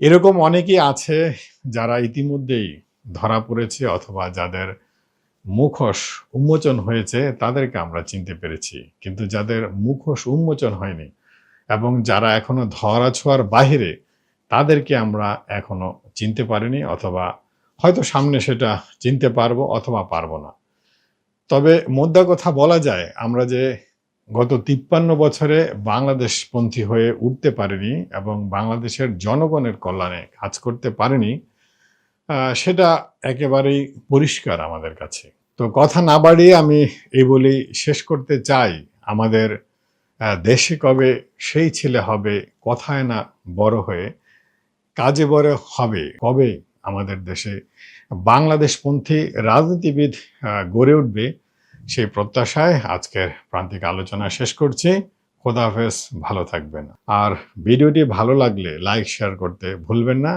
এরকম অনেকেই আছে যারা ইতিমধ্যেই ধরা পড়েছে অথবা যাদের মুখোশ উন্মোচন হয়েছে তাদেরকে আমরা চিনতে পেরেছি। কিন্তু যাদের মুখোশ উন্মোচন হয়নি এবং যারা এখনো ধরা-ছোঁয়ার বাহিরে তাদেরকে আমরা এখনো চিনতে পারিনি অথবা হয়তো সামনে সেটা চিনতে পারবো অথবা পারবো না। তবে মোদ্দা কথা বলা যায় আমরা যে গত ৫৩ বছরে বাংলাদেশপন্থী হয়ে উঠতে পারিনি এবং বাংলাদেশের জনগণের কল্যাণে কাজ করতে পারিনি, সেটা একেবারেই পরিষ্কার আমাদের কাছে। তো কথা না বাড়িয়ে আমি এই বলেই শেষ করতে চাই, আমাদের দেশে কবে সেই ছেলে হবে কথায় না বড় হয়ে কাজে বড় হবে কবে আমাদের দেশে বাংলাদেশপন্থী রাজনীতিবিদ গড়ে উঠবে সেই প্রত্যাশায় আজকের প্রান্তিক আলোচনা শেষ করছি। খোদা হাফেজ, ভালো থাকবেন। আর ভিডিওটি ভালো লাগলে লাইক শেয়ার করতে ভুলবেন না।